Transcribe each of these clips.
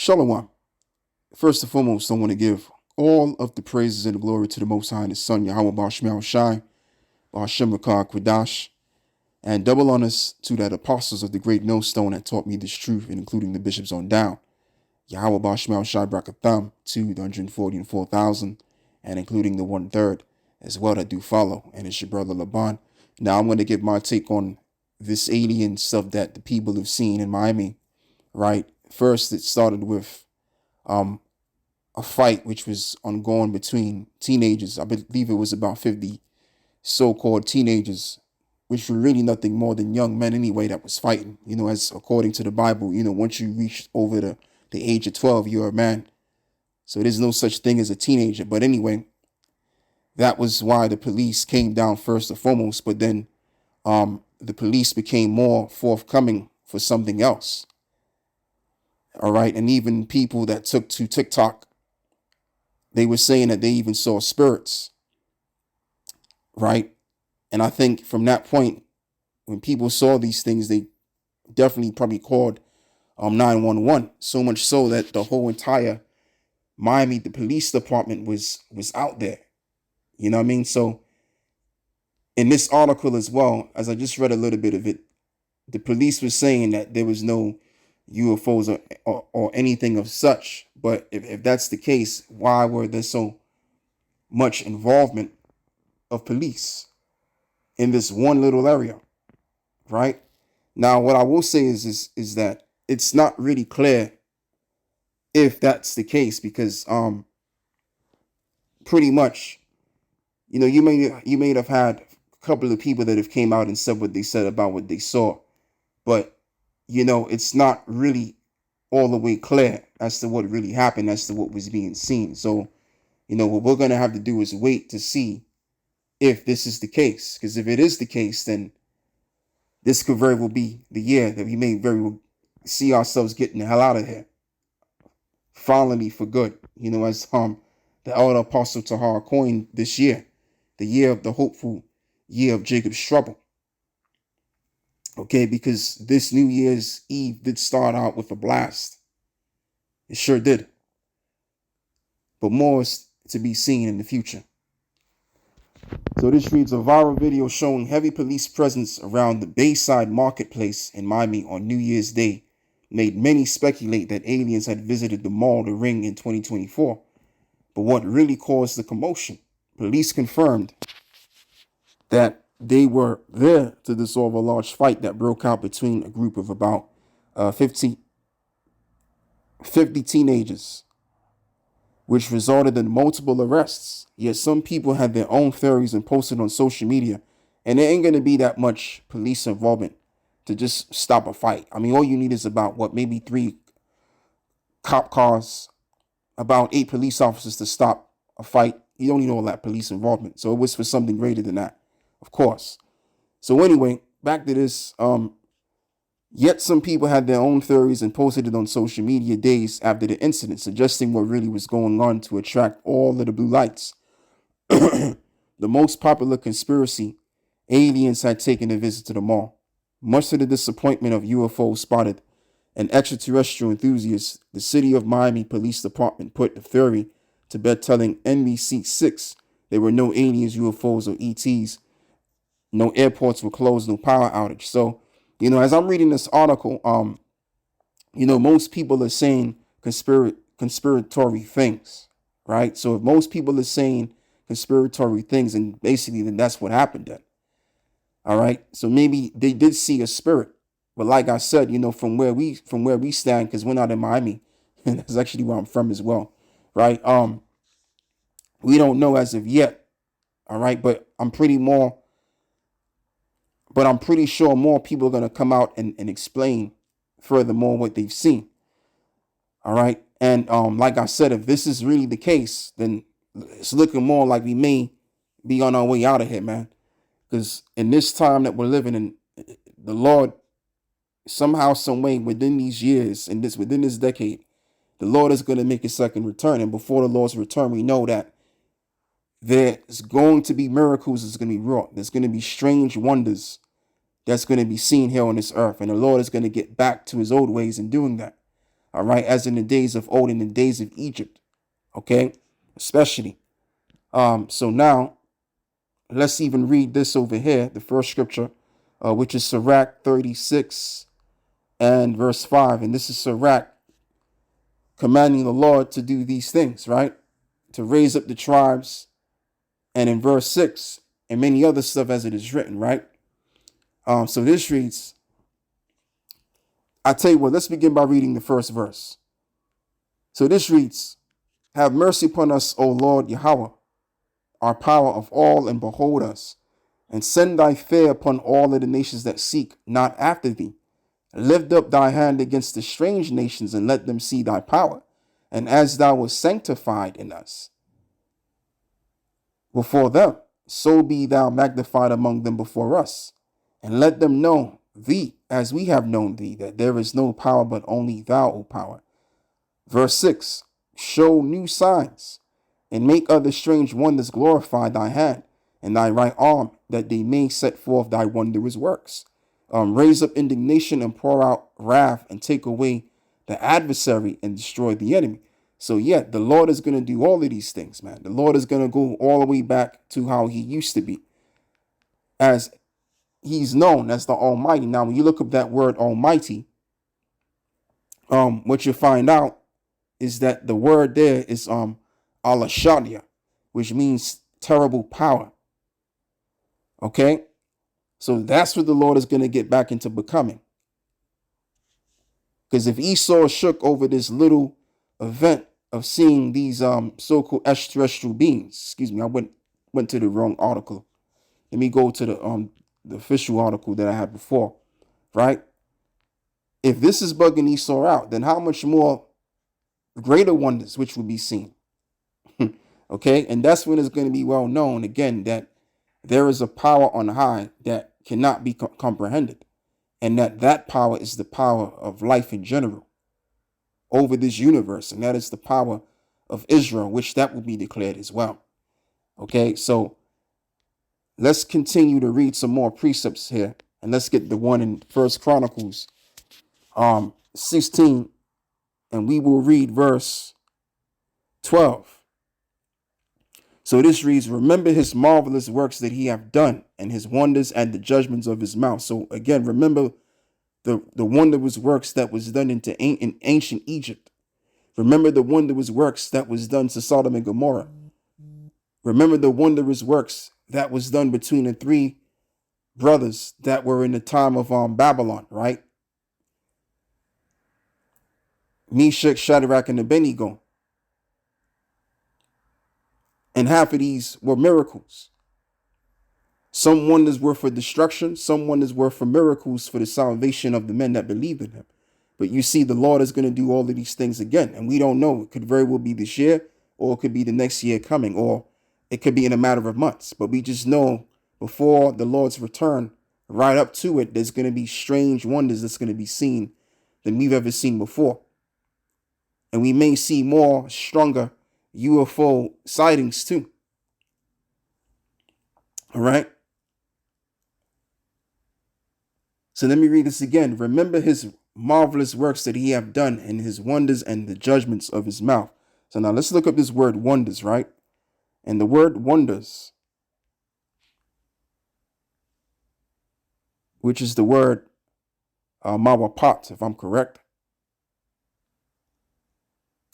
Shalom. First and foremost, I want to give all of the praises and the glory to the Most High and His Son, Yahweh Bashmiel Shai, Bahashem Rakah Kwadash, and double honors to that apostles of the great millstone that taught me this truth, and including the bishops on down. Yahweh Bashmiel Shai Brakatham to the 140 and 4,000, and including the 1/3 as well that do follow. And it's your brother Laban. Now I'm going to give my take on this alien stuff that the people have seen in Miami, right? First, it started with a fight which was ongoing between teenagers. I believe it was about 50 so-called teenagers, which were really nothing more than young men anyway that was fighting. As according to the Bible, once you reach over the age of 12, you're a man. So there's no such thing as a teenager. But anyway, that was why the police came down first and foremost. But then the police became more forthcoming for something else. All right. And even people that took to TikTok, they were saying that they even saw spirits. Right. And I think from that point, when people saw these things, they definitely probably called 911. So much so that the whole entire Miami, the police department was out there. You know what I mean? So in this article as well, as I just read a little bit of it, the police was saying that there was no UFOs or anything of such. But if that's the case, why were there so much involvement of police in this one little area? Right? Now, what I will say is that it's not really clear if that's the case, because pretty much, you may have had a couple of people that have came out and said what they said about what they saw, but it's not really all the way clear as to what really happened, as to what was being seen. So, what we're gonna have to do is wait to see if this is the case, because if it is the case, then this could very well be the year that we may very well see ourselves getting the hell out of here, finally for good. As the elder apostle Tahar coined this year, the year of the hopeful year of Jacob's trouble. Okay, because this New Year's Eve did start out with a blast. It sure did. But more is to be seen in the future. So this reads: a viral video showing heavy police presence around the Bayside Marketplace in Miami on New Year's Day made many speculate that aliens had visited the mall to Ring in 2024. But what really caused the commotion? Police confirmed that they were there to dissolve a large fight that broke out between a group of about 50 teenagers, which resulted in multiple arrests. Yet some people had their own theories and posted on social media, and there ain't going to be that much police involvement to just stop a fight. I mean, all you need is about, maybe 3 cop cars, about 8 police officers to stop a fight. You don't need all that police involvement. So it was for something greater than that, of course. So anyway, back to this. Yet some people had their own theories and posted it on social media days after the incident, suggesting what really was going on to attract all of the blue lights. The most popular conspiracy: aliens had taken a visit to the mall. Much to the disappointment of UFO spotted and extraterrestrial enthusiasts, the city of Miami Police Department put the theory to bed, telling NBC6 there were no aliens, UFOs, or ETs. No airports were closed, no power outage. So, as I'm reading this article, most people are saying conspiratory things, right? So if most people are saying conspiratory things, and basically then that's what happened then. All right. So maybe they did see a spirit. But like I said, from where we stand, because we're not in Miami, and that's actually where I'm from as well, right? We don't know as of yet. All right, but I'm pretty sure more people are going to come out and explain furthermore what they've seen. All right. And like I said, if this is really the case, then it's looking more like we may be on our way out of here, man. Because in this time that we're living in, the Lord, somehow, some way, within these years, within this decade, the Lord is going to make his second return. And before the Lord's return, we know that there's going to be miracles that's going to be wrought. There's going to be strange wonders that's going to be seen here on this earth. And the Lord is going to get back to his old ways in doing that. All right, as in the days of old, in the days of Egypt. Okay, especially. So now let's even read this over here, the first scripture, which is Sirach 36 and verse 5. And this is Sirach commanding the Lord to do these things, right? To raise up the tribes. And in verse 6, and many other stuff as it is written, right? So this reads, I tell you what, let's begin by reading the first verse. So this reads, have mercy upon us, O Lord Yahweh, our power of all, and behold us, and send thy fear upon all of the nations that seek not after thee. Lift up thy hand against the strange nations, and let them see thy power. And as thou wast sanctified in us before them, so be thou magnified among them before us. And let them know thee as we have known thee, that there is no power but only thou, O power. Verse 6, show new signs, and make other strange wonders, glorify thy hand and thy right arm, that they may set forth thy wondrous works. Raise up indignation and pour out wrath, and take away the adversary and destroy the enemy. So yeah, the Lord is going to do all of these things, man. The Lord is going to go all the way back to how he used to be, as he's known as the Almighty. Now, when you look up that word Almighty, what you find out is that the word there is Alahshadya, which means terrible power. Okay, so that's what the Lord is going to get back into becoming. Because if Esau shook over this little event of seeing these so-called extraterrestrial beings, excuse me, I went to the wrong article. Let me go to the official article that I had before, right? If this is bugging Esau out, then how much more greater wonders which will be seen? Okay, and that's when it's going to be well known again that there is a power on high that cannot be comprehended, and that power is the power of life in general over this universe, and that is the power of Israel, which that will be declared as well. Okay, so let's continue to read some more precepts here, and let's get the one in First Chronicles 16, and we will read verse 12. So this reads, remember his marvelous works that he hath done, and his wonders and the judgments of his mouth. So again, remember the wondrous works that was done in ancient Egypt. Remember the wondrous works that was done to Sodom and Gomorrah. Remember the wondrous works that was done between the three brothers that were in the time of Babylon, right? Meshach, Shadrach, and Abednego. And half of these were miracles. Some wonders were for destruction. Some wonders were for miracles for the salvation of the men that believed in him. But you see, the Lord is going to do all of these things again. And we don't know. It could very well be this year, or it could be the next year coming, or it could be in a matter of months. But we just know before the Lord's return, right up to it, there's going to be strange wonders that's going to be seen than we've ever seen before. And we may see more stronger UFO sightings too. All right. So let me read this again. Remember his marvelous works that he hath done, and his wonders and the judgments of his mouth. So now let's look up this word wonders, right? And the word wonders, which is the word mawapat, if I'm correct.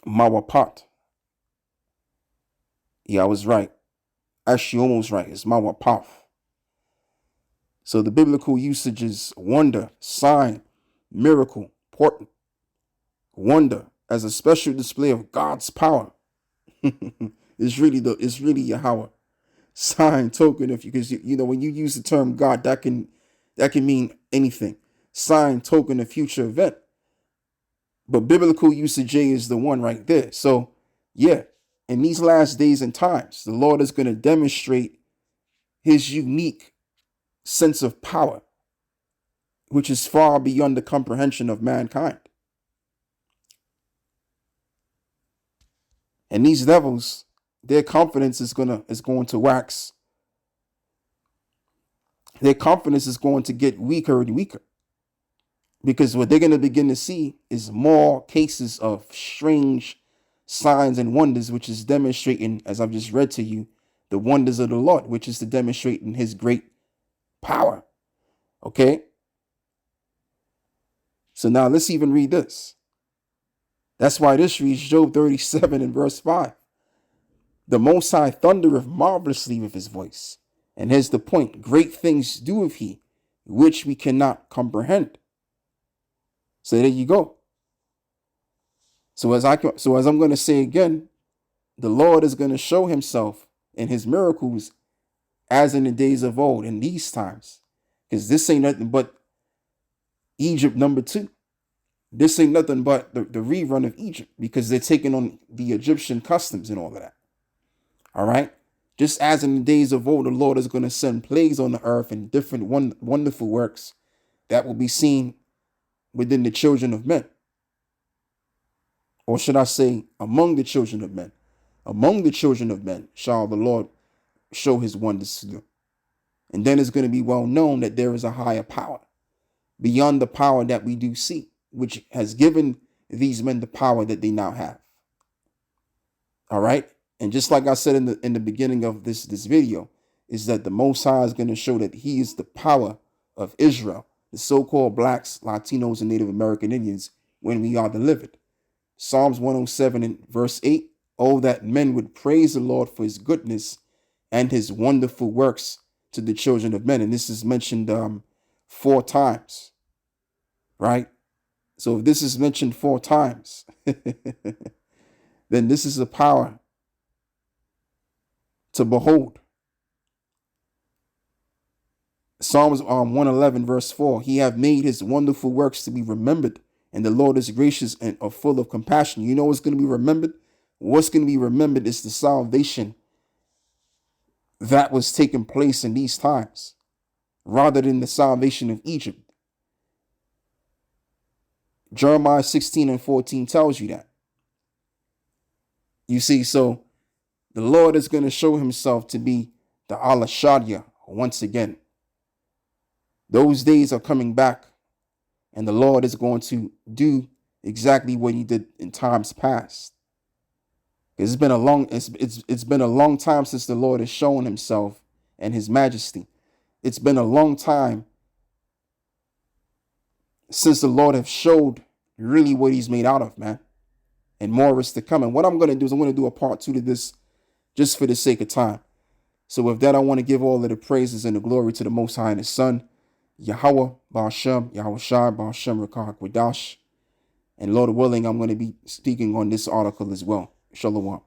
Mawapat. Yeah, I was right. Actually, almost right. It's mawapath. So the biblical usage is wonder, sign, miracle, portent. Wonder as a special display of God's power. It's really Yahweh. Sign, token, if you, because you know when you use the term God, that can mean anything. Sign, token, a future event. But biblical usage is the one right there. So yeah, in these last days and times, the Lord is going to demonstrate his unique sense of power, which is far beyond the comprehension of mankind. And these devils, their confidence is going to wax. Their confidence is going to get weaker and weaker. Because what they're going to begin to see is more cases of strange signs and wonders, which is demonstrating, as I've just read to you, the wonders of the Lord, which is to demonstrate in his great power. Okay? So now let's even read this. That's why this reads Job 37 and verse 5. The Most High thundereth marvelously with his voice. And here's the point. Great things doeth he, which we cannot comprehend. So there you go. So as I'm going to say again, the Lord is going to show himself in his miracles as in the days of old, in these times. Because this ain't nothing but Egypt #2. This ain't nothing but the rerun of Egypt, because they're taking on the Egyptian customs and all of that. All right. Just as in the days of old, the Lord is going to send plagues on the earth and different wonderful works that will be seen within the children of men. Or should I say, among the children of men. Among the children of men shall the Lord show his wonders to them. And then it's going to be well known that there is a higher power beyond the power that we do see, which has given these men the power that they now have. All right. And just like I said in the beginning of this video, is that the Most High is going to show that he is the power of Israel, the so-called blacks, Latinos, and Native American Indians, when we are delivered. Psalms 107 and verse 8, oh, that men would praise the Lord for his goodness and his wonderful works to the children of men. And this is mentioned 4 times, right? So if this is mentioned 4 times, then this is a power to behold. Psalms 111 verse 4, he have made his wonderful works to be remembered, and the Lord is gracious and full of compassion. You know what's going to be remembered? What's going to be remembered is the salvation that was taking place in these times, rather than the salvation of Egypt. Jeremiah 16 and 14 tells you that. You see, so the Lord is going to show himself to be the Alahshadya once again. Those days are coming back, and the Lord is going to do exactly what he did in times past. It's been a long time since the Lord has shown himself and his majesty. It's been a long time since the Lord have showed really what he's made out of, man. And more is to come. And what I'm going to do is I'm going to do a part 2 to this just for the sake of time. So with that, I want to give all of the praises and the glory to the Most High and his Son, Yahweh, Ba'ashem, Yahweh Shai, Ba'ashem, Rakah, Kwadash. And Lord willing, I'm going to be speaking on this article as well. Shalom.